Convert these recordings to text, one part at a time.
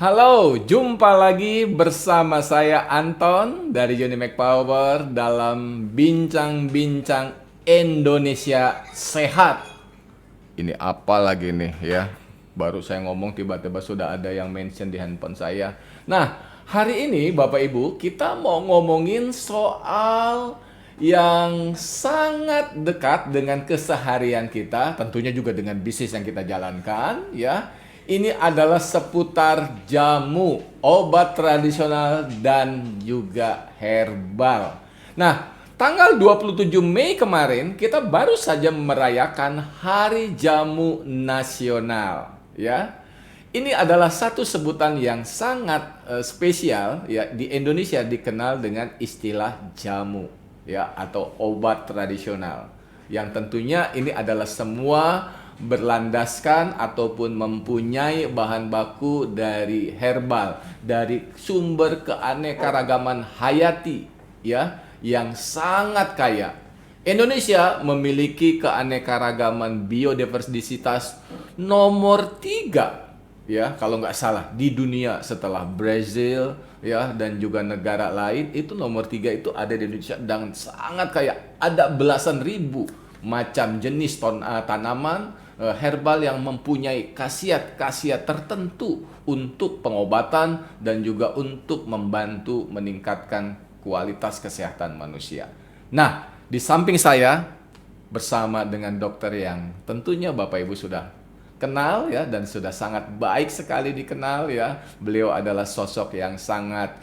Halo, jumpa lagi bersama saya Anton dari Johnny McPower dalam Bincang-Bincang Indonesia Sehat. Ini apa lagi nih ya? Baru saya ngomong tiba-tiba sudah ada yang mention di handphone saya. Nah, hari ini Bapak Ibu kita mau ngomongin soal yang sangat dekat dengan keseharian kita, tentunya juga dengan bisnis yang kita jalankan ya. Ini adalah seputar jamu, obat tradisional dan juga herbal. Nah, tanggal 27 Mei kemarin kita baru saja merayakan Hari Jamu Nasional, ya. Ini adalah satu sebutan yang sangat spesial ya, di Indonesia dikenal dengan istilah jamu ya, atau obat tradisional. Yang tentunya ini adalah semua berlandaskan ataupun mempunyai bahan baku dari herbal, dari sumber keanekaragaman hayati ya, yang sangat kaya. Indonesia memiliki keanekaragaman biodiversitas nomor 3 ya, kalau nggak salah di dunia setelah Brazil ya, dan juga negara lain. Itu nomor 3 itu ada di Indonesia dan sangat kaya. Ada belasan ribu macam jenis tanaman herbal yang mempunyai khasiat-khasiat tertentu untuk pengobatan dan juga untuk membantu meningkatkan kualitas kesehatan manusia. Nah, di samping saya bersama dengan dokter yang tentunya Bapak Ibu sudah kenal ya, dan sudah sangat baik sekali dikenal ya. Beliau adalah sosok yang sangat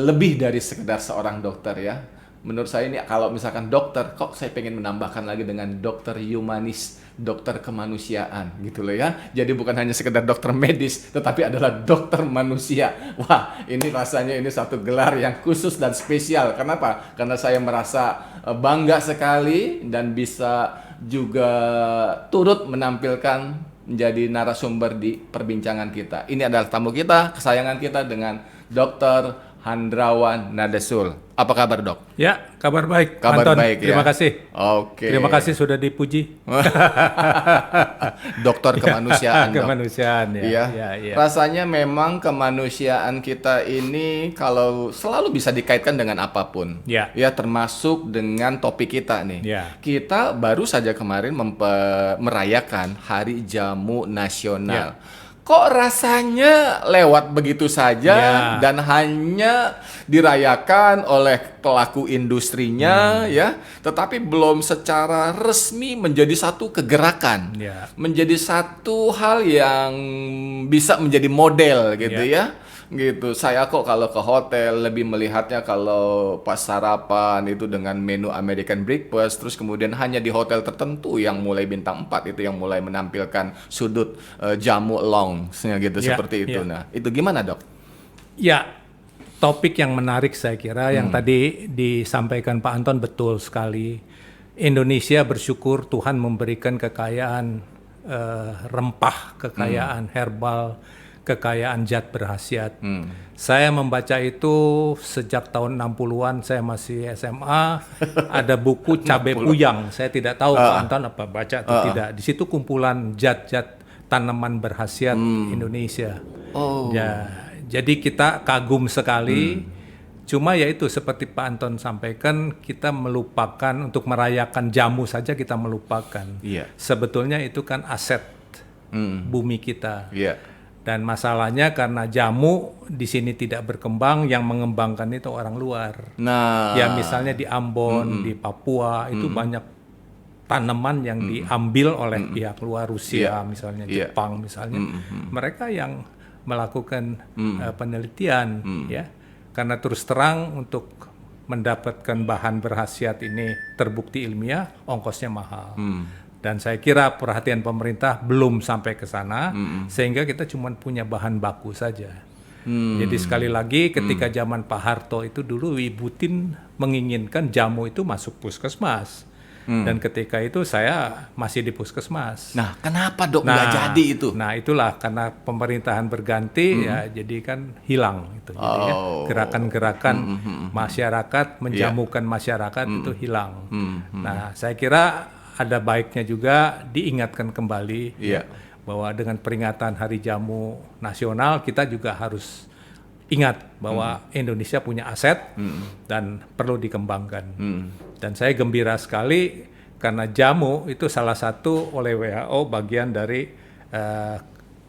lebih dari sekedar seorang dokter ya. Menurut saya ini kalau misalkan dokter, kok saya pengen menambahkan lagi dengan dokter humanis, dokter kemanusiaan gitu loh ya. Jadi bukan hanya sekedar dokter medis, tetapi adalah dokter manusia. Wah, ini rasanya ini satu gelar yang khusus dan spesial. Kenapa? Karena saya merasa bangga sekali dan bisa juga turut menampilkan menjadi narasumber di perbincangan kita. Ini adalah tamu kita, kesayangan kita dengan Dr. Handrawan Nadesul. Apa kabar, Dok? Ya, kabar baik. Kabar Anton, baik ya. terima kasih. Oke. Terima kasih sudah dipuji. Dokter kemanusiaan, Dok. Kemanusiaan ya. Iya. Ya. Rasanya memang kemanusiaan kita ini kalau selalu bisa dikaitkan dengan apapun. Ya. Ya, termasuk dengan topik kita nih. Ya. Kita baru saja kemarin merayakan Hari Jamu Nasional. Kok rasanya lewat begitu saja dan hanya dirayakan oleh pelaku industrinya ya, tetapi belum secara resmi menjadi satu kegerakan, menjadi satu hal yang bisa menjadi model gitu ya. Gitu. Saya kok kalau ke hotel lebih melihatnya kalau pas sarapan itu dengan menu American breakfast, terus kemudian hanya di hotel tertentu yang mulai bintang 4 itu yang mulai menampilkan sudut jamu lounge-nya gitu seperti itu. Nah, itu gimana, Dok? Ya, topik yang menarik saya kira yang tadi disampaikan Pak Anton betul sekali. Indonesia bersyukur Tuhan memberikan kekayaan rempah, kekayaan herbal, kekayaan zat berkhasiat. Saya membaca itu sejak tahun 60-an, saya masih SMA, ada buku Cabe Puyang. Saya tidak tahu Pak Anton apa baca atau tidak. Di situ kumpulan zat-zat tanaman berkhasiat Indonesia. Ya, jadi kita kagum sekali. Cuma ya itu seperti Pak Anton sampaikan, kita melupakan untuk merayakan jamu saja kita melupakan. Sebetulnya itu kan aset bumi kita. Dan masalahnya karena jamu di sini tidak berkembang, yang mengembangkan itu orang luar. Nah, ya misalnya di Ambon, di Papua itu banyak tanaman yang diambil oleh pihak luar, Rusia misalnya, Jepang misalnya. Mereka yang melakukan penelitian ya. Karena terus terang untuk mendapatkan bahan berkhasiat ini terbukti ilmiah, ongkosnya mahal. Dan saya kira perhatian pemerintah belum sampai ke sana, sehingga kita cuma punya bahan baku saja. Jadi sekali lagi ketika zaman Pak Harto itu dulu Ibu Tin menginginkan jamu itu masuk puskesmas. Dan ketika itu saya masih di puskesmas. Nah, kenapa, Dok, nggak jadi itu? Nah, itulah karena pemerintahan berganti ya, jadi kan hilang itu. Jadi ya, gerakan-gerakan masyarakat menjamukan masyarakat itu hilang. Nah, saya kira ada baiknya juga diingatkan kembali bahwa dengan peringatan Hari Jamu Nasional kita juga harus ingat bahwa Indonesia punya aset dan perlu dikembangkan. Dan saya gembira sekali karena jamu itu salah satu oleh WHO bagian dari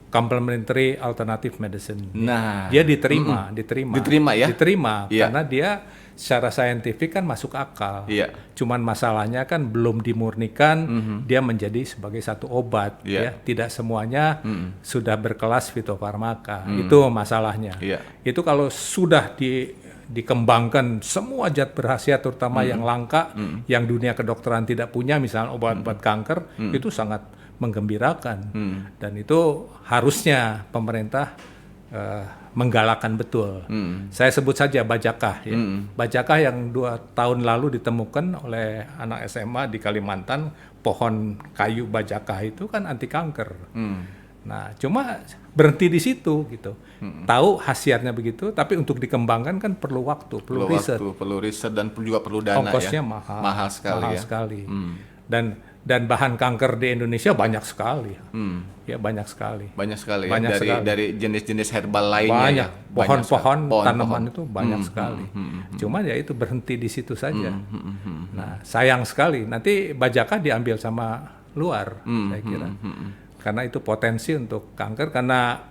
complementary alternative medicine. Nah, Dia diterima ya? Diterima Iya. karena dia secara saintifik kan masuk akal. Iya. Cuman masalahnya kan belum dimurnikan dia menjadi sebagai satu obat. Iya. Ya, tidak semuanya sudah berkelas fitofarmaka. Itu masalahnya. Iya. Itu kalau sudah dikembangkan semua zat berkhasiat terutama yang langka, yang dunia kedokteran tidak punya, misalnya obat-obat kanker, itu sangat menggembirakan. Dan itu harusnya pemerintah menggalakkan betul. Saya sebut saja bajakah. Ya. Bajakah yang 2 tahun lalu ditemukan oleh anak SMA di Kalimantan, pohon kayu bajakah itu kan anti kanker. Nah, cuma berhenti di situ gitu. Tahu khasiatnya begitu, tapi untuk dikembangkan kan perlu waktu, perlu riset. Perlu riset dan juga perlu dana. Ongkosnya ya. mahal. Mahal sekali. Mahal sekali. Dan bahan kanker di Indonesia banyak sekali. Ya, banyak sekali. Banyak sekali Banyak ya sekali. dari jenis-jenis herbal lainnya. Banyak. Ya. Pohon-pohon sekali. tanaman itu banyak sekali. Cuma ya itu berhenti di situ saja. Nah, sayang sekali. Nanti bajakah diambil sama luar, saya kira. Karena itu potensi untuk kanker, karena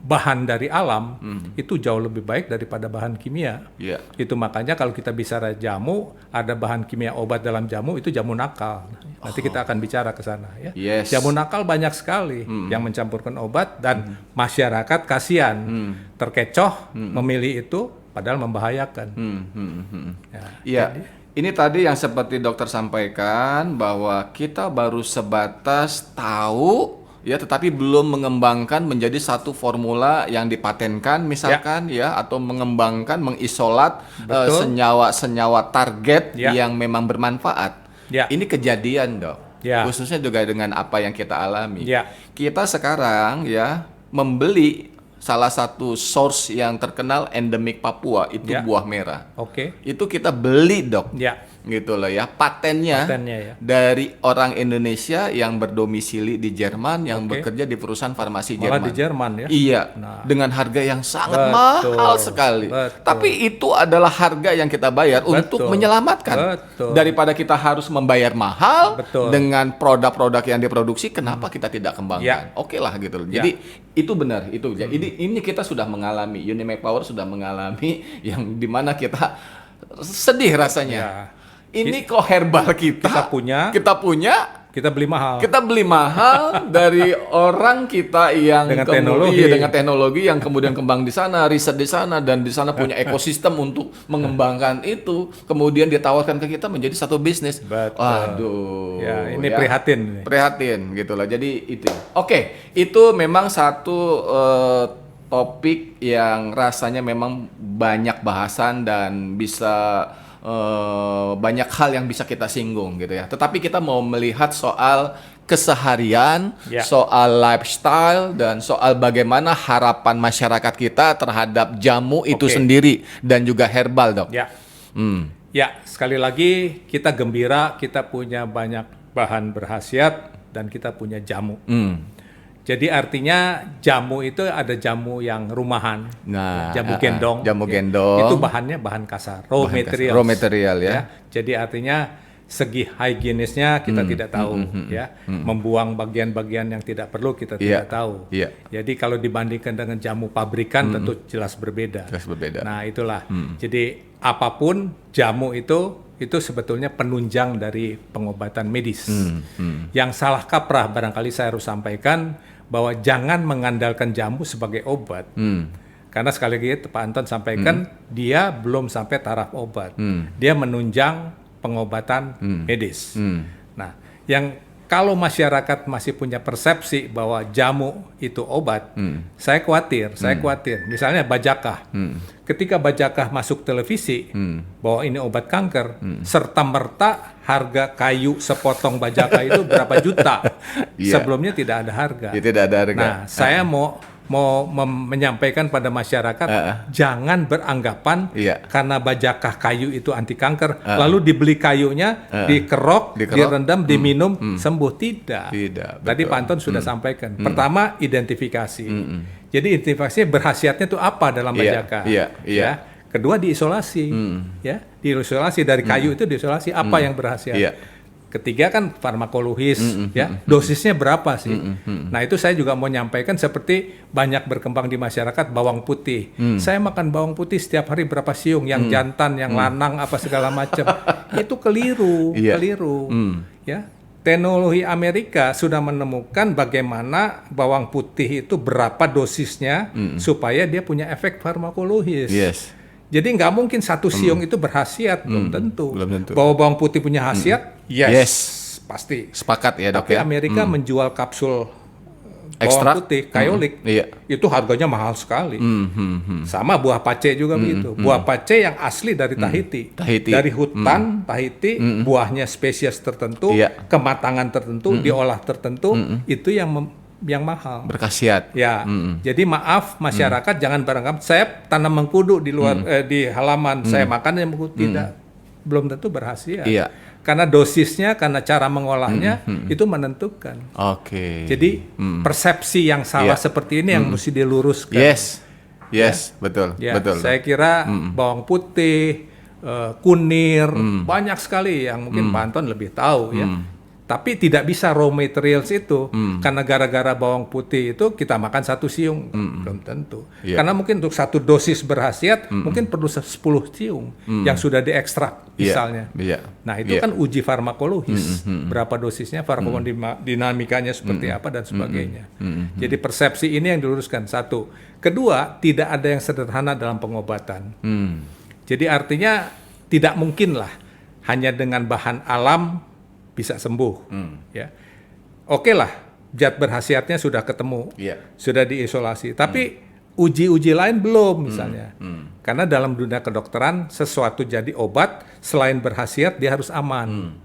bahan dari alam itu jauh lebih baik daripada bahan kimia. Iya. Itu makanya kalau kita bicara jamu, ada bahan kimia obat dalam jamu, itu jamu nakal. Nanti kita akan bicara ke sana ya. Yes. Jamu nakal banyak sekali yang mencampurkan obat dan masyarakat kasihan terkecoh memilih itu padahal membahayakan. Ya, Iya. Ini tadi yang seperti dokter sampaikan bahwa kita baru sebatas tahu ya, tetapi belum mengembangkan menjadi satu formula yang dipatenkan misalkan ya, atau mengembangkan, mengisolat senyawa-senyawa target Ya. yang memang bermanfaat. Ya. Ini kejadian, Dok. Ya. Khususnya juga dengan apa yang kita alami. Ya. Kita sekarang ya membeli salah satu source yang terkenal endemik Papua itu Ya. buah merah. Oke. Itu kita beli, Dok. Ya. Gitu loh ya, patennya ya. dari orang Indonesia yang berdomisili di Jerman, yang Oke. bekerja di perusahaan farmasi Malah Jerman. di Jerman ya. Iya, Nah. dengan harga yang sangat Betul. mahal sekali. Betul. Tapi itu adalah harga yang kita bayar untuk Betul. menyelamatkan. Betul. Daripada kita harus membayar mahal Betul. dengan produk-produk yang diproduksi, kenapa kita tidak kembangkan? Ya. Oke lah gitu loh. Ya. Jadi itu benar itu. Jadi ini kita sudah mengalami, Unimac Power sudah mengalami yang dimana kita sedih rasanya. Ya. Ini kok herbal kita punya, kita beli mahal. kita beli mahal dari orang kita yang Dengan dengan teknologi yang kemudian kembang di sana, riset di sana, dan di sana punya ekosistem untuk mengembangkan itu, kemudian ditawarkan ke kita menjadi satu bisnis. Betul. Waduh. Ya, ini prihatin. Prihatin gitu lah. Jadi itu. Oke, itu memang satu topik yang rasanya memang banyak bahasan dan bisa banyak hal yang bisa kita singgung gitu ya. Tetapi kita mau melihat soal keseharian, Ya. soal lifestyle, dan soal bagaimana harapan masyarakat kita terhadap jamu itu Oke. sendiri dan juga herbal, Dok. Ya. Ya, sekali lagi kita gembira, kita punya banyak bahan berkhasiat dan kita punya jamu. Jadi artinya jamu itu ada jamu yang rumahan, Nah, jamu gendong. jamu ya. gendong. Itu bahannya bahan kasar, raw material. Raw material ya. Jadi artinya segi higienisnya kita tidak tahu, ya. Membuang bagian-bagian yang tidak perlu kita Iya, tidak tahu. iya. Jadi kalau dibandingkan dengan jamu pabrikan tentu jelas berbeda. Jelas berbeda. Nah itulah. Jadi apapun jamu itu sebetulnya penunjang dari pengobatan medis. Yang salah kaprah barangkali saya harus sampaikan bahwa jangan mengandalkan jamu sebagai obat. Karena sekali lagi Pak Anton sampaikan dia belum sampai taraf obat. Dia menunjang pengobatan medis. Nah, yang kalau masyarakat masih punya persepsi bahwa jamu itu obat, saya khawatir. Misalnya bajakah. Ketika bajakah masuk televisi bahwa ini obat kanker, serta merta harga kayu sepotong bajakah itu berapa juta. Iya. Sebelumnya tidak ada harga. Ya, tidak ada harga. Nah, saya mau menyampaikan pada masyarakat jangan beranggapan karena bajakah kayu itu anti kanker, lalu dibeli kayunya, dikerok, direndam, diminum, sembuh. Tidak. Tadi Pak Anton sudah sampaikan. Pertama, identifikasi. Jadi identifikasi berkhasiatnya itu apa dalam bajakah. Ya. Kedua, diisolasi. Ya, diisolasi dari kayu itu diisolasi apa yang berkhasiat. Ketiga kan farmakologis, ya dosisnya berapa sih? Nah itu saya juga mau nyampaikan seperti banyak berkembang di masyarakat bawang putih. Saya makan bawang putih setiap hari berapa siung, yang jantan, yang lanang, apa segala macam. Itu keliru, keliru. Ya, teknologi Amerika sudah menemukan bagaimana bawang putih itu berapa dosisnya supaya dia punya efek farmakologis. Jadi nggak mungkin satu siung itu berkhasiat, belum tentu. Bahwa bawang putih punya khasiat, yes, pasti. Sepakat ya dok. Tapi Amerika menjual kapsul bawang putih, kayolik, itu harganya mahal sekali. Sama buah pace juga begitu. Buah pace yang asli dari Tahiti. Dari hutan Tahiti, buahnya spesies tertentu, kematangan tertentu, diolah tertentu, itu yang mahal. Berkhasiat. Ya. Jadi maaf masyarakat jangan beranggapan saya tanam mengkudu di luar di halaman, saya makan yang mengkudu, tidak. Belum tentu berkhasiat. Karena dosisnya, karena cara mengolahnya itu menentukan. Jadi persepsi yang salah seperti ini yang mesti diluruskan. Betul. Saya kira bawang putih, kunir, banyak sekali yang mungkin Pak Anton lebih tahu ya. Tapi tidak bisa raw materials itu karena gara-gara bawang putih itu kita makan satu siung, belum tentu. Karena mungkin untuk satu dosis berkhasiat mungkin perlu 10 siung yang sudah diekstrak misalnya. Nah itu kan uji farmakologis, berapa dosisnya, farmakodinamikanya seperti apa dan sebagainya. Jadi persepsi ini yang diluruskan, satu. Kedua, tidak ada yang sederhana dalam pengobatan. Jadi artinya tidak mungkin lah hanya dengan bahan alam bisa sembuh. Ya, oke lah, zat berkhasiatnya sudah ketemu, sudah diisolasi. Tapi uji-uji lain belum misalnya. Karena dalam dunia kedokteran sesuatu jadi obat selain berkhasiat dia harus aman.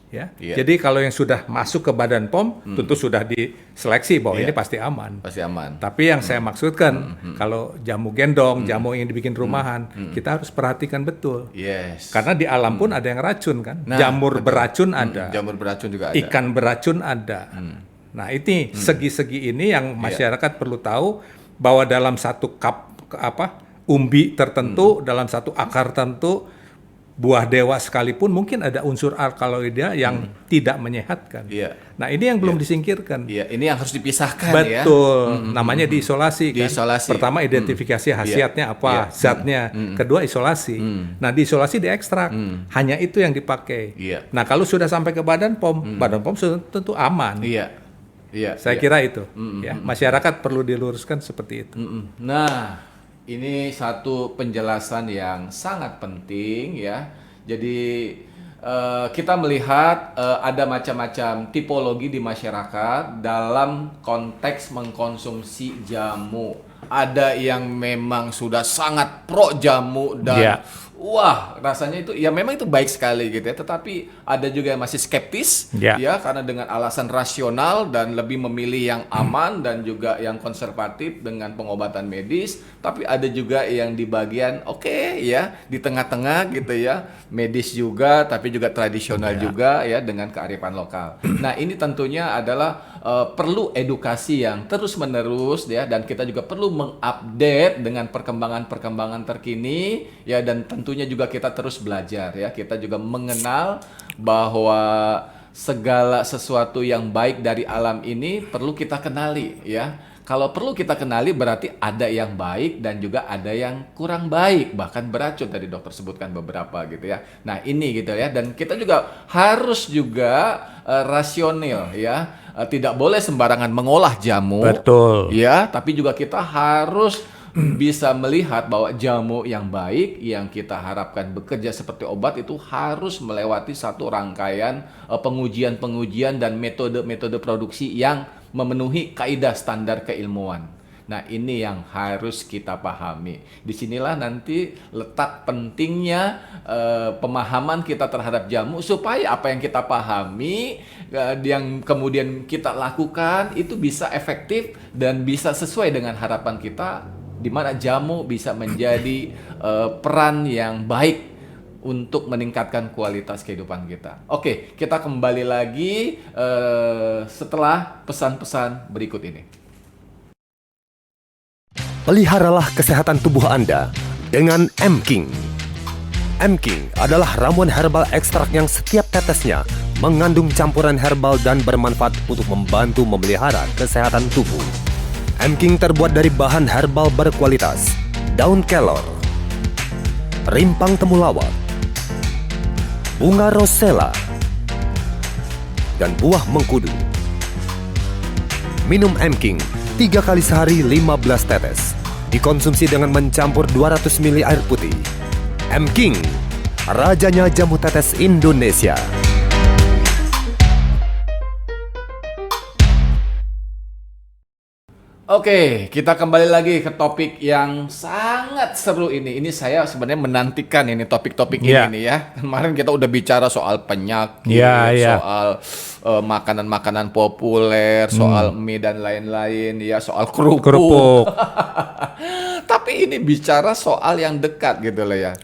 Ya, jadi kalau yang sudah masuk ke Badan POM tentu sudah diseleksi bahwa ini pasti aman. Tapi yang saya maksudkan kalau jamu gendong, jamu yang dibikin rumahan, kita harus perhatikan betul. Karena di alam pun ada yang racun kan. Jamur beracun ada. Jamur beracun juga ada. Ikan beracun ada. Nah, ini segi-segi ini yang masyarakat perlu tahu bahwa dalam satu cup umbi tertentu, dalam satu akar tertentu, buah dewa sekalipun mungkin ada unsur alkaloida yang tidak menyehatkan. Nah ini yang belum disingkirkan. Ini yang harus dipisahkan. Betul. Namanya diisolasi kan. Pertama identifikasi khasiatnya apa, zatnya. Kedua isolasi. Nah diisolasi diekstrak. Hanya itu yang dipakai. Nah kalau sudah sampai ke Badan POM, Badan POM sudah tentu aman. Saya kira itu. Ya, masyarakat perlu diluruskan seperti itu. Nah. Ini satu penjelasan yang sangat penting ya. Jadi kita melihat ada macam-macam tipologi di masyarakat dalam konteks mengkonsumsi jamu. Ada yang memang sudah sangat pro jamu dan wah rasanya itu ya memang itu baik sekali gitu ya. Tetapi ada juga yang masih skeptis ya karena dengan alasan rasional dan lebih memilih yang aman dan juga yang konservatif dengan pengobatan medis. Tapi ada juga yang di bagian ya di tengah-tengah gitu ya, medis juga tapi juga tradisional juga ya dengan kearifan lokal. Nah ini tentunya adalah perlu edukasi yang terus-menerus ya, dan kita juga perlu mengupdate dengan perkembangan-perkembangan terkini ya, dan tentunya juga kita terus belajar ya. Kita juga mengenal bahwa segala sesuatu yang baik dari alam ini perlu kita kenali ya. Kalau perlu kita kenali berarti ada yang baik dan juga ada yang kurang baik, bahkan beracun tadi dokter sebutkan beberapa gitu ya. Nah ini gitu ya, dan kita juga harus juga rasional ya, tidak boleh sembarangan mengolah jamu. Betul. Ya, tapi juga kita harus bisa melihat bahwa jamu yang baik yang kita harapkan bekerja seperti obat itu harus melewati satu rangkaian pengujian-pengujian dan metode-metode produksi yang memenuhi kaidah standar keilmuan. Nah, ini yang harus kita pahami. Disinilah nanti letak pentingnya pemahaman kita terhadap jamu, supaya apa yang kita pahami, yang kemudian kita lakukan itu bisa efektif dan bisa sesuai dengan harapan kita, di mana jamu bisa menjadi peran yang baik untuk meningkatkan kualitas kehidupan kita. Oke, kita kembali lagi setelah pesan-pesan berikut ini. Peliharalah kesehatan tubuh Anda dengan M-King. M-King adalah ramuan herbal ekstrak yang setiap tetesnya mengandung campuran herbal dan bermanfaat untuk membantu memelihara kesehatan tubuh. M-King terbuat dari bahan herbal berkualitas, daun kelor, rimpang temulawak, bunga rosella, dan buah mengkudu. Minum M-King 3 kali sehari 15 tetes. Dikonsumsi dengan mencampur 200 ml air putih. M-King, rajanya jamu tetes Indonesia. Oke, kita kembali lagi ke topik yang sangat seru ini. Ini saya sebenarnya menantikan ini topik-topik ini nih ya. Kemarin kita udah bicara soal penyakit, soal makanan-makanan populer, soal mie dan lain-lain ya, soal kerupuk. Tapi ini bicara soal yang dekat gitu loh ya.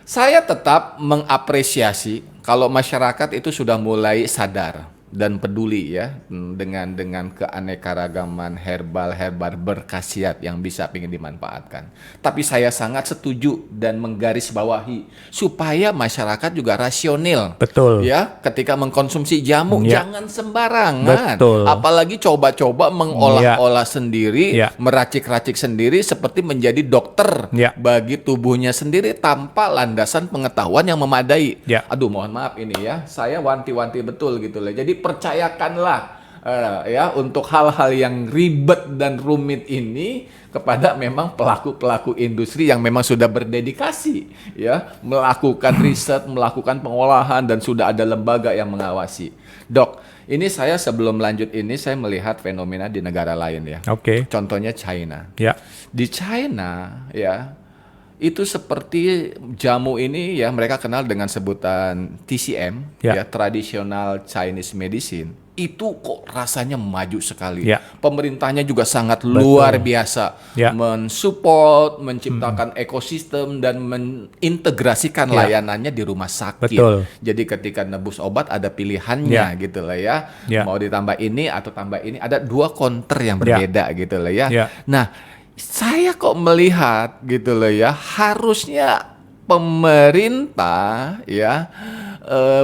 Saya tetap mengapresiasi kalau masyarakat itu sudah mulai sadar dan peduli ya dengan keanekaragaman herbal berkhasiat yang bisa ingin dimanfaatkan. Tapi saya sangat setuju dan menggarisbawahi supaya masyarakat juga rasional. Betul. Ya, ketika mengkonsumsi jamu jangan sembarangan. Betul. Apalagi coba-coba mengolah-olah sendiri, meracik-racik sendiri seperti menjadi dokter bagi tubuhnya sendiri tanpa landasan pengetahuan yang memadai. Aduh, mohon maaf ini ya, saya wanti-wanti betul gitu loh. Jadi percayakanlah ya untuk hal-hal yang ribet dan rumit ini kepada memang pelaku-pelaku industri yang memang sudah berdedikasi ya, melakukan riset, melakukan pengolahan, dan sudah ada lembaga yang mengawasi. Dok, ini saya sebelum lanjut ini saya melihat fenomena di negara lain ya. Oke. Contohnya China. Ya. Di China ya, itu seperti jamu ini ya, mereka kenal dengan sebutan TCM ya, traditional Chinese medicine. Itu kok rasanya maju sekali. Pemerintahnya juga sangat luar biasa mensupport, menciptakan ekosistem dan mengintegrasikan layanannya di rumah sakit. Jadi ketika nebus obat ada pilihannya gitu lah ya. Mau ditambah ini atau tambah ini, ada 2 counter yang berbeda gitu lah ya. Nah, saya kok melihat gitu loh ya, harusnya pemerintah ya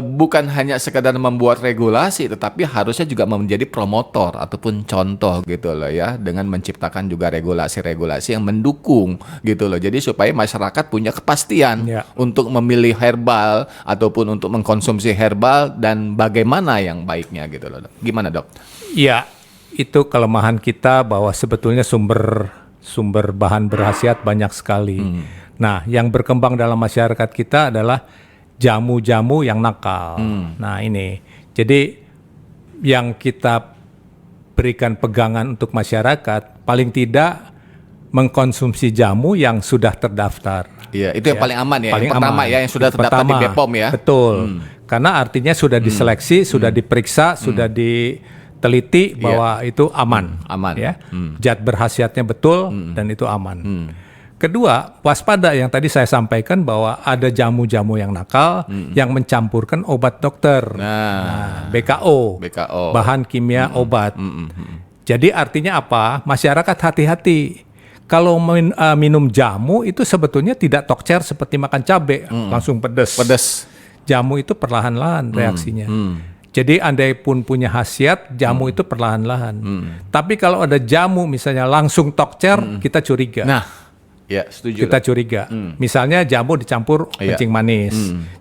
bukan hanya sekedar membuat regulasi, tetapi harusnya juga menjadi promotor ataupun contoh gitu loh ya, dengan menciptakan juga regulasi-regulasi yang mendukung gitu loh. Jadi supaya masyarakat punya kepastian untuk memilih herbal ataupun untuk mengkonsumsi herbal dan bagaimana yang baiknya gitu loh. Gimana, Dok? Ya, itu kelemahan kita bahwa sebetulnya sumber bahan berkhasiat banyak sekali. Nah, yang berkembang dalam masyarakat kita adalah jamu-jamu yang nakal. Nah, ini. Jadi yang kita berikan pegangan untuk masyarakat, paling tidak mengkonsumsi jamu yang sudah terdaftar. Iya, itu yang paling aman ya. Paling yang pertama aman. Ya, yang sudah terdaftar di BPOM ya. Betul. Karena artinya sudah diseleksi, sudah diperiksa, sudah diteliti bahwa itu aman. Ya. Zat berkhasiatnya betul dan itu aman. Kedua, waspada yang tadi saya sampaikan bahwa ada jamu-jamu yang nakal yang mencampurkan obat dokter. BKO. Bahan kimia obat. Jadi artinya apa? Masyarakat hati-hati. Kalau minum jamu itu sebetulnya tidak tokcer seperti makan cabai, langsung pedas. Jamu itu perlahan-lahan reaksinya. Jadi andai pun punya khasiat, jamu itu perlahan-lahan. Tapi kalau ada jamu misalnya langsung tokcer, kita curiga. Nah, ya, setuju. Kita curiga. Misalnya jamu dicampur kencing manis,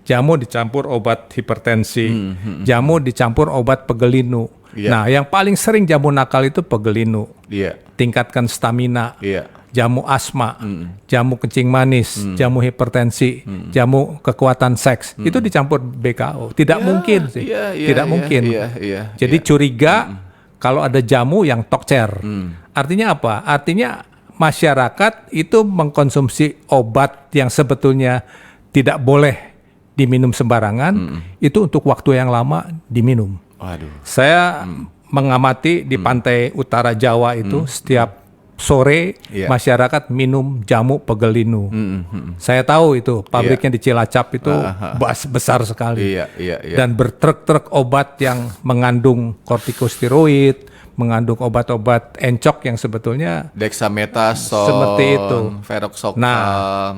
jamu dicampur obat hipertensi, jamu dicampur obat pegelinu. Nah, yang paling sering jamu nakal itu pegelinu. Tingkatkan stamina. Jamu asma, jamu kencing manis, jamu hipertensi, jamu kekuatan seks, itu dicampur BKO. Tidak mungkin sih. Tidak mungkin. Jadi curiga kalau ada jamu yang tokcer. Artinya apa? Artinya masyarakat itu mengkonsumsi obat yang sebetulnya tidak boleh diminum sembarangan, itu untuk waktu yang lama diminum. Waduh. Saya mengamati di pantai utara Jawa itu setiap sore Iya. masyarakat minum jamu pegelinu. Saya tahu itu pabriknya di Cilacap itu besar sekali. Iya, iya, iya. Dan bertruk-truk obat yang mengandung kortikosteroid, mengandung obat-obat encok yang sebetulnya Dexamethasone, seperti itu. Feroxocam. Nah,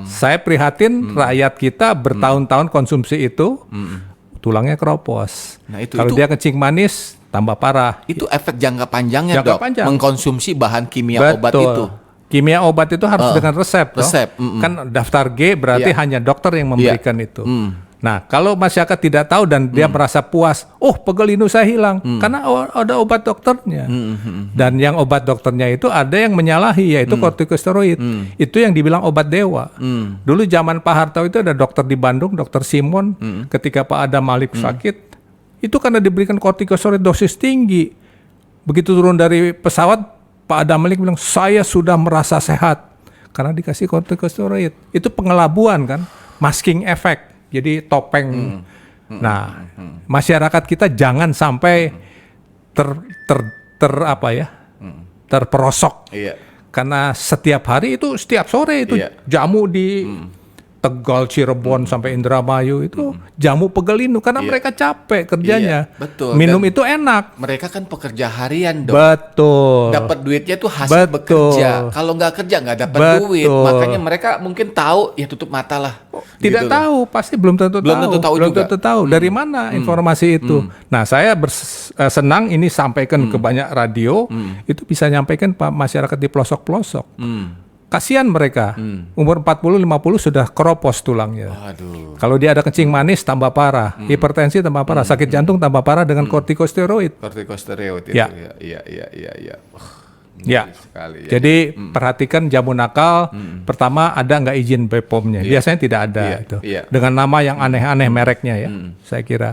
saya prihatin rakyat kita bertahun-tahun konsumsi itu, tulangnya keropos. Nah, itu- Kalau itu- dia kencing manis, tambah parah. itu efek jangka panjangnya, Jangka Dok. panjang. Mengkonsumsi bahan kimia obat itu. Kimia obat itu harus dengan resep, toh. resep, Kan daftar G berarti Iya. hanya dokter yang memberikan itu. Nah, kalau masyarakat tidak tahu dan dia merasa puas, oh pegelinu saya hilang karena ada obat dokternya. Dan yang obat dokternya itu ada yang menyalahi, yaitu kortikosteroid. Itu yang dibilang obat dewa. Dulu zaman Pak Harto itu ada dokter di Bandung, dokter Simon, ketika Pak Adam Malik sakit, itu karena diberikan kortikosteroid dosis tinggi. Begitu turun dari pesawat, Pak Adam Malik bilang, saya sudah merasa sehat karena dikasih kortikosteroid. Itu pengelabuan kan, masking effect. Jadi topeng. Nah, masyarakat kita jangan sampai terperosok. Iya. Karena setiap hari itu, setiap sore itu Iya. jamu di Tegal, Cirebon sampai Indramayu itu jamu pegelinu karena Iya. mereka capek kerjanya. Iya, betul. Minum Dan itu enak. Mereka kan pekerja harian, Dok. Betul. Dapat duitnya tuh hasil Betul. bekerja. Kalau nggak kerja nggak dapat Betul. duit. Makanya mereka mungkin tahu, ya tutup mata lah. Tidak Gitu loh. tahu, pasti belum tentu Belum tentu tahu belum juga. tentu tahu dari mana informasi itu. Nah, saya senang ini sampaikan ke banyak radio, itu bisa nyampaikan Pak masyarakat di pelosok-pelosok. Kasihan mereka, umur 40-50 sudah keropos tulangnya. Waduh. Kalau dia ada kencing manis tambah parah, hipertensi tambah parah, sakit jantung tambah parah dengan kortikosteroid. Kortikosteroid itu. Ya. Iya. Ya. Sekali, ya. Jadi perhatikan jamu nakal. Pertama ada nggak izin BPOM-nya? Biasanya tidak ada Iya, itu. iya. Dengan nama yang aneh-aneh mereknya ya, saya kira.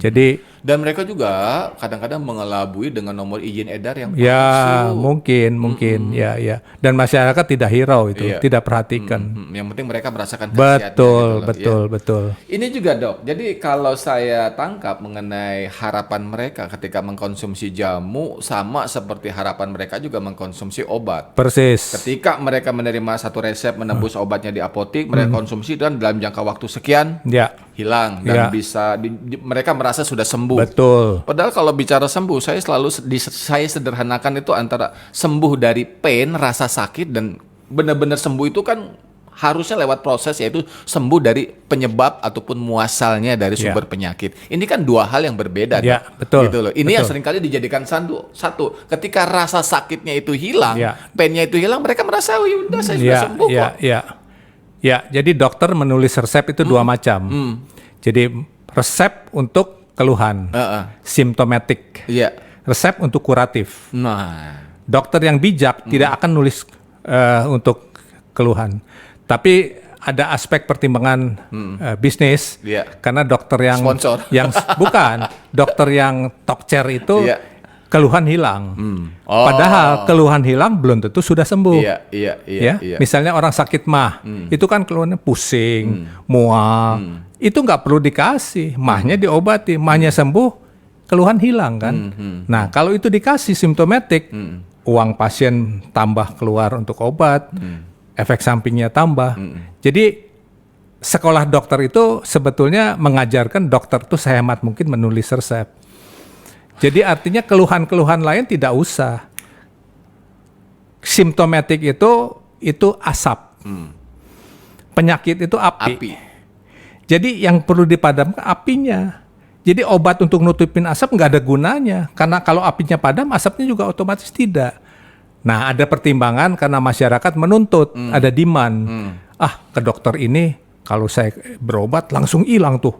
Jadi Dan mereka juga kadang-kadang mengelabui dengan nomor izin edar yang ya palsu. mungkin, ya. Dan masyarakat tidak hirau itu, Iya. tidak perhatikan. Yang penting mereka merasakan khasiatnya. gitu loh, ya. Betul. Ini juga, Dok. Jadi kalau saya tangkap mengenai harapan mereka ketika mengkonsumsi jamu sama seperti harapan mereka juga mengkonsumsi obat. Persis. Ketika mereka menerima satu resep menembus obatnya di apotik, mereka konsumsi dan dalam jangka waktu sekian Ya, hilang dan Ya. bisa mereka merasa sudah sembuh. betul. Padahal kalau bicara sembuh, saya selalu saya sederhanakan itu antara sembuh dari pain, rasa sakit, dan benar-benar sembuh itu kan harusnya lewat proses, yaitu sembuh dari penyebab ataupun muasalnya dari sumber penyakit. Ini kan dua hal yang berbeda. Ya, Dok. betul, Gitu loh. Ini yang betul. seringkali dijadikan satu. Ketika rasa sakitnya itu hilang, Ya. painnya itu hilang, mereka merasa, oh yaudah saya sudah sembuh kok. Ya, jadi dokter menulis resep itu dua macam. Jadi resep untuk keluhan, simptomatik. Iya. Resep untuk kuratif. Nah, Dokter yang bijak tidak akan nulis untuk keluhan. Tapi ada aspek pertimbangan bisnis. Iya. Karena dokter yang Sponsor. bukan, dokter yang talk chair itu Iya. keluhan hilang. Oh. Padahal keluhan hilang belum tentu sudah sembuh. iya. Ya, misalnya orang sakit mah, itu kan keluhannya pusing, mual, itu nggak perlu dikasih, mahnya diobati, mahnya sembuh, keluhan hilang kan. Nah, kalau itu dikasih simptomatik, uang pasien tambah keluar untuk obat, efek sampingnya tambah. Jadi sekolah dokter itu sebetulnya mengajarkan dokter tuh sehemat mungkin menulis resep. Jadi artinya keluhan-keluhan lain tidak usah. Simptomatik itu asap. Penyakit itu api. Jadi yang perlu dipadamkan apinya. Jadi obat untuk nutupin asap nggak ada gunanya. Karena kalau apinya padam, asapnya juga otomatis tidak. Nah, ada pertimbangan karena masyarakat menuntut, ada demand. Ke dokter ini kalau saya berobat langsung hilang tuh.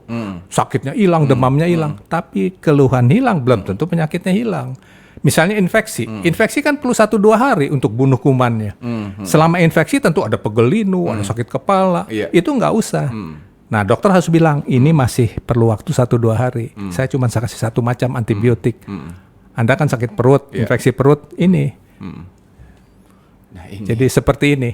Sakitnya hilang, demamnya hilang. Tapi keluhan hilang, belum tentu penyakitnya hilang. Misalnya infeksi. Infeksi kan perlu 1-2 hari untuk bunuh kumannya. Selama infeksi tentu ada pegelinu, ada sakit kepala. Iya. Itu nggak usah. Nah, dokter harus bilang, ini masih perlu waktu 1-2 hari. Saya cuma kasih satu macam antibiotik. Anda kan sakit perut, infeksi perut, ini. Nah, ini. Jadi seperti ini.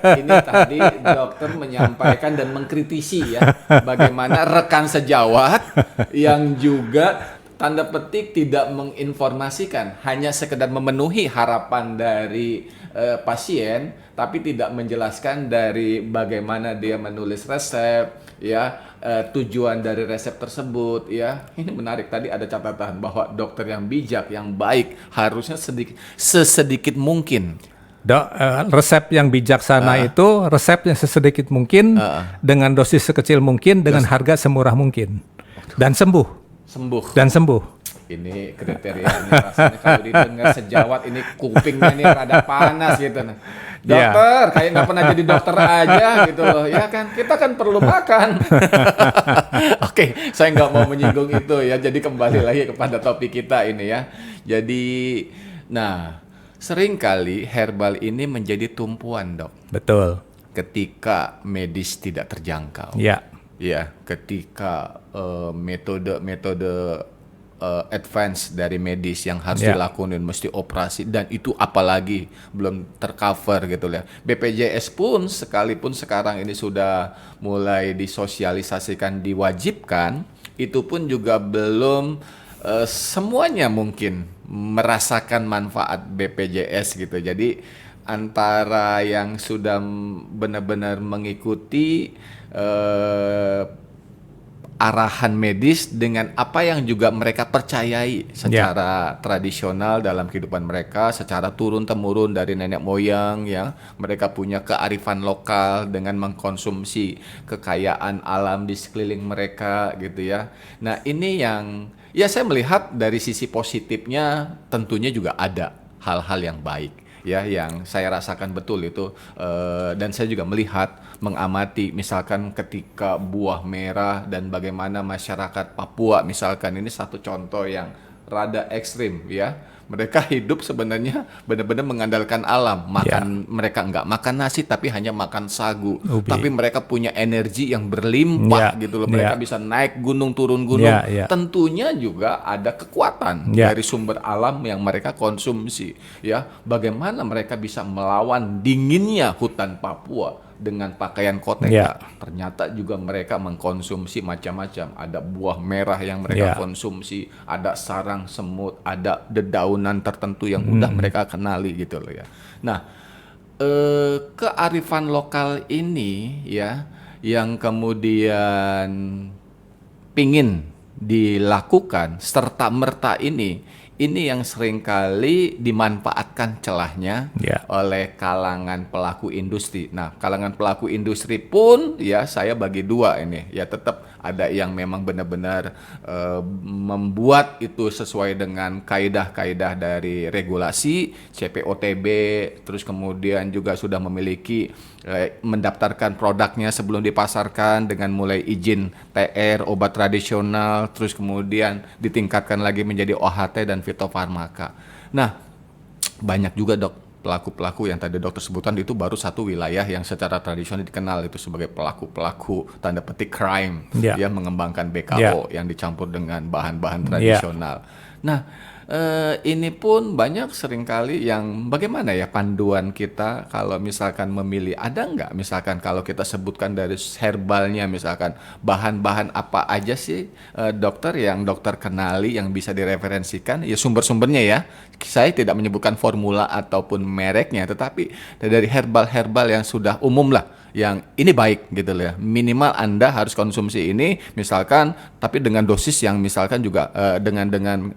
Ini tadi dokter menyampaikan dan mengkritisi ya bagaimana rekan sejawat yang juga tanda petik tidak menginformasikan, hanya sekedar memenuhi harapan dari pasien, tapi tidak menjelaskan dari bagaimana dia menulis resep, ya tujuan dari resep tersebut, ya. Ini menarik, tadi ada catatan bahwa dokter yang bijak, yang baik harusnya sesedikit mungkin. Resep yang bijaksana itu resep yang sesedikit mungkin dengan dosis sekecil mungkin dengan harga semurah mungkin dan sembuh. Ini kriteria ini rasanya kalau didengar sejawat ini kupingnya ini rada panas gitu. Dokter, kayak nggak pernah jadi dokter aja gitu loh. Ya kan, kita kan perlu makan. Oke, saya nggak mau menyinggung itu ya. Jadi kembali lagi kepada topik kita ini ya. Jadi, nah, seringkali herbal ini menjadi tumpuan, Dok. Betul. Ketika medis tidak terjangkau. Ya. Ya, ketika metode-metode advance dari medis yang harus dilakukan mesti operasi, dan itu apalagi belum tercover gitu ya. BPJS pun sekalipun sekarang ini sudah mulai disosialisasikan, diwajibkan, itu pun juga belum semuanya mungkin merasakan manfaat BPJS gitu. Jadi antara yang sudah benar-benar mengikuti arahan medis dengan apa yang juga mereka percayai secara tradisional dalam kehidupan mereka, secara turun-temurun dari nenek moyang ya. Mereka punya kearifan lokal dengan mengkonsumsi kekayaan alam di sekeliling mereka gitu ya. Nah, ini yang ya saya melihat dari sisi positifnya tentunya juga ada hal-hal yang baik ya, yang saya rasakan betul itu, dan saya juga melihat, mengamati misalkan ketika buah merah dan bagaimana masyarakat Papua misalkan, ini satu contoh yang rada ekstrim ya. Mereka hidup sebenarnya benar-benar mengandalkan alam. Mereka nggak makan nasi tapi hanya makan sagu. Tapi mereka punya energi yang berlimpah gitu loh. Mereka bisa naik gunung, turun gunung. Tentunya juga ada kekuatan dari sumber alam yang mereka konsumsi ya. Bagaimana mereka bisa melawan dinginnya hutan Papua dengan pakaian koteka. Ternyata juga mereka mengkonsumsi macam-macam. Ada buah merah yang mereka konsumsi, ada sarang semut, ada dedaunan tertentu yang udah mereka kenali gitu loh ya. Nah, kearifan lokal ini ya, yang kemudian pingin dilakukan serta merta ini yang seringkali dimanfaatkan celahnya oleh kalangan pelaku industri. Nah, kalangan pelaku industri pun ya saya bagi dua ini. Ya tetap ada yang memang benar-benar membuat itu sesuai dengan kaidah-kaidah dari regulasi CPOTB, terus kemudian juga sudah memiliki mendaftarkan produknya sebelum dipasarkan dengan mulai izin TR, obat tradisional, terus kemudian ditingkatkan lagi menjadi OHT dan fitofarmaka. Nah, banyak juga Dok pelaku-pelaku yang tadi dokter sebutkan, itu baru satu wilayah yang secara tradisional dikenal itu sebagai pelaku-pelaku tanda petik crime yang mengembangkan BKO yang dicampur dengan bahan-bahan tradisional. Nah, ini pun banyak seringkali yang bagaimana ya panduan kita kalau misalkan memilih, ada nggak misalkan kalau kita sebutkan dari herbalnya misalkan bahan-bahan apa aja sih dokter yang dokter kenali yang bisa direferensikan ya, sumber-sumbernya ya. Saya tidak menyebutkan formula ataupun mereknya, tetapi dari herbal-herbal yang sudah umum lah, yang ini baik gitu loh ya. Minimal Anda harus konsumsi ini misalkan, tapi dengan dosis yang misalkan juga dengan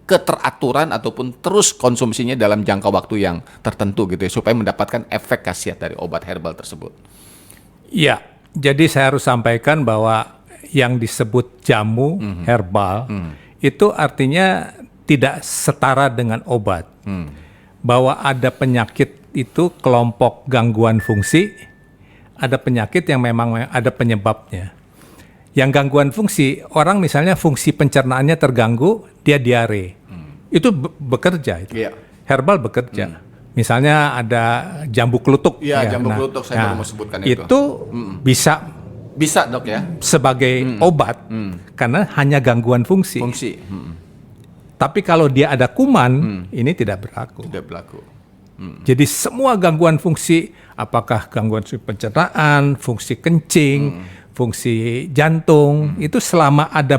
keteraturan ataupun terus konsumsinya dalam jangka waktu yang tertentu gitu ya, supaya mendapatkan efek khasiat dari obat herbal tersebut. Iya, jadi saya harus sampaikan bahwa yang disebut jamu herbal itu artinya tidak setara dengan obat. Bahwa ada penyakit itu kelompok gangguan fungsi, ada penyakit yang memang ada penyebabnya. Yang gangguan fungsi, orang misalnya fungsi pencernaannya terganggu, dia diare. Itu bekerja itu. Herbal bekerja. Misalnya ada jambu klutuk. Jambu klutuk saya baru mau sebutkan itu. Itu bisa Dok ya. Sebagai obat karena hanya gangguan fungsi. Fungsi. Tapi kalau dia ada kuman, ini tidak berlaku. Tidak berlaku. Jadi semua gangguan fungsi, apakah gangguan fungsi pencernaan, fungsi kencing, fungsi jantung, itu selama ada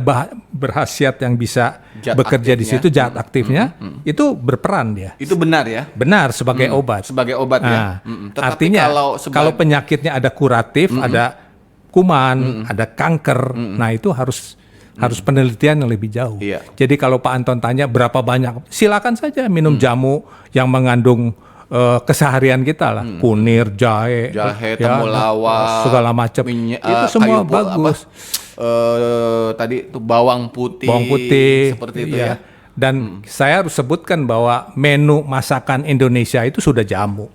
berkhasiat yang bisa Zat bekerja di aktifnya. situ, zat aktifnya, itu berperan dia. Itu benar ya? Benar sebagai obat. Sebagai obat ya. Nah, Tetapi artinya kalau penyakitnya ada kuratif, ada kuman, ada kanker, nah itu harus penelitian yang lebih jauh. Iya. Jadi kalau Pak Anton tanya berapa banyak, silakan saja minum jamu yang mengandung keseharian kita lah, kunir, jahe, temulawak, segala macam. Itu semua bagus. Tadi itu bawang putih seperti itu iya. ya. Dan saya harus sebutkan bahwa menu masakan Indonesia itu sudah jamu.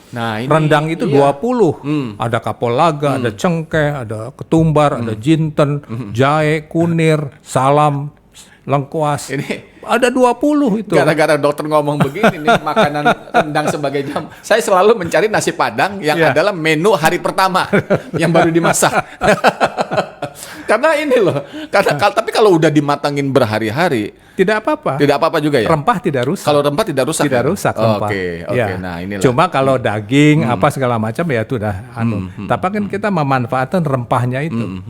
Nah, ini Rendang itu 20. Ada kapulaga, ada cengkeh, ada ketumbar, ada jinten, jahe, kunir, salam, lengkuas. Ini ada 20 itu. gara-gara dokter ngomong begini nih, makanan rendang sebagai jam. Saya selalu mencari nasi Padang yang adalah menu hari pertama yang baru dimasak. Karena ini loh, tapi kalau udah dimatangin berhari-hari, tidak apa-apa. tidak apa-apa juga ya. Rempah tidak rusak. Kalau rempah tidak rusak. Tidak ya? rusak rempah. Oke. Ya. Nah, inilah. Cuma kalau daging apa segala macam ya itu udah Tapi kan kita memanfaatkan rempahnya itu.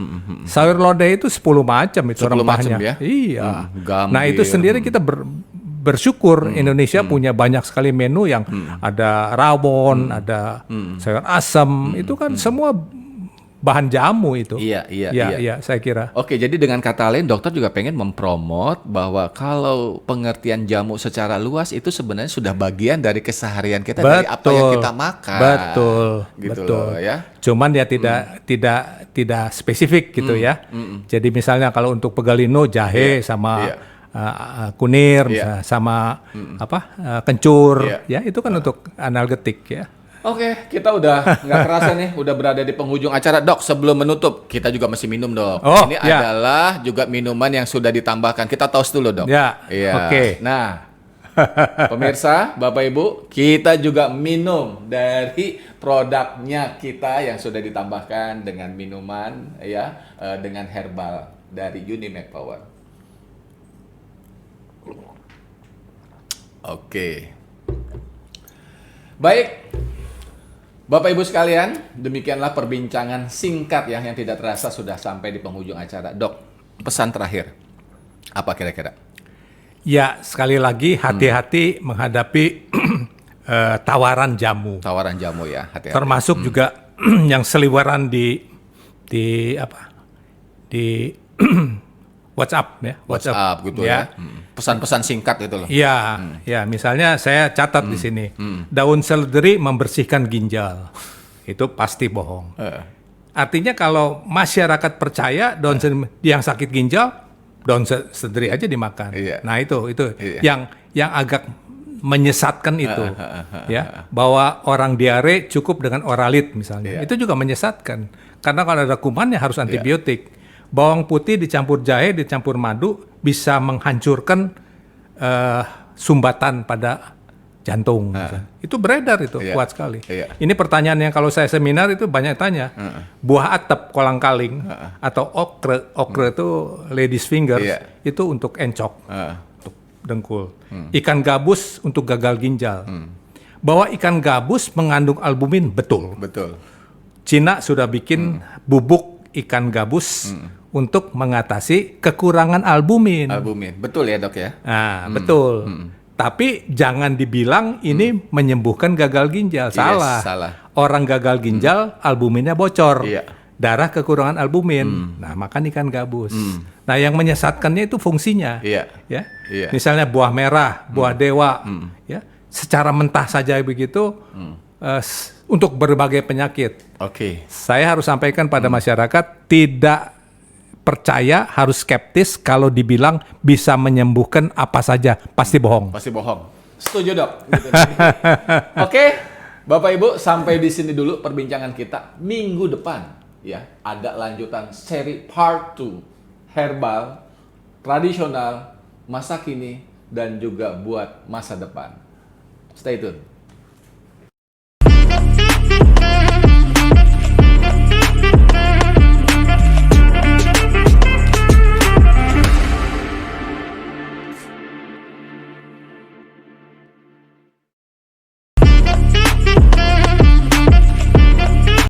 Sayur lodeh itu 10 macam itu 10 rempahnya. macam ya? Iya. Gambir. Nah, itu sendiri kita bersyukur Indonesia punya banyak sekali menu yang ada rawon, ada sayur asam, itu kan semua bahan jamu itu. Iya. Saya kira. Oke, jadi dengan kata lain dokter juga pengen mempromot bahwa kalau pengertian jamu secara luas itu sebenarnya sudah bagian dari keseharian kita, dari apa yang kita makan. Betul. Gitu betul. loh ya. Cuman ya tidak spesifik gitu ya. Jadi misalnya kalau untuk pegalino jahe sama kunir misalnya, sama kencur ya itu kan untuk analgetik ya. Oke, kita udah nggak kerasa nih, udah berada di penghujung acara. Dok, sebelum menutup, kita juga masih minum, Dok. Oh, ini ya. adalah juga minuman yang sudah ditambahkan. Kita toast dulu, Dok. Ya, Iya. oke. Nah, pemirsa, Bapak Ibu, kita juga minum dari produknya kita yang sudah ditambahkan dengan minuman, ya, dengan herbal dari Unimac Power. Oke. Baik. Bapak Ibu sekalian, demikianlah perbincangan singkat yang tidak terasa sudah sampai di penghujung acara. Dok, pesan terakhir, apa kira-kira? Ya, sekali lagi hati-hati menghadapi tawaran jamu. Tawaran jamu ya, hati-hati. Termasuk juga yang seliweran di WhatsApp ya. WhatsApp gitu ya. Pesan-pesan singkat gitu loh. Iya, ya misalnya saya catat di sini. Daun seledri membersihkan ginjal. Itu pasti bohong. Artinya kalau masyarakat percaya daun seledri yang sakit ginjal, daun seledri aja dimakan. Iya. Nah, itu Iya. yang agak menyesatkan itu. Ya, bahwa orang diare cukup dengan oralit misalnya. Iya. Itu juga menyesatkan. Karena kalau ada kuman ya harus antibiotik. Bawang putih dicampur jahe, dicampur madu bisa menghancurkan sumbatan pada jantung. Itu beredar itu kuat sekali. Ini pertanyaan yang kalau saya seminar itu banyak tanya. Buah atep kolang-kaling atau okre itu ladies finger itu untuk encok, untuk dengkul. Ikan gabus untuk gagal ginjal. Bahwa ikan gabus mengandung albumin betul. Betul. Cina sudah bikin bubuk ikan gabus untuk mengatasi kekurangan albumin. Betul ya, Dok ya? Nah, betul. Tapi jangan dibilang ini menyembuhkan gagal ginjal. Salah. Orang gagal ginjal albuminnya bocor. Darah kekurangan albumin. Nah, makan ikan gabus. Nah, yang menyesatkannya itu fungsinya. Ya. Misalnya buah merah, buah dewa, ya. Secara mentah saja begitu untuk berbagai penyakit. Saya harus sampaikan pada masyarakat tidak percaya, harus skeptis kalau dibilang bisa menyembuhkan apa saja, pasti bohong. Pasti bohong. Setuju, Dok. Gitu. Oke, Bapak Ibu, sampai di sini dulu perbincangan kita. Minggu depan ya, ada lanjutan seri part 2 herbal, tradisional, masa kini dan juga buat masa depan. Stay tune.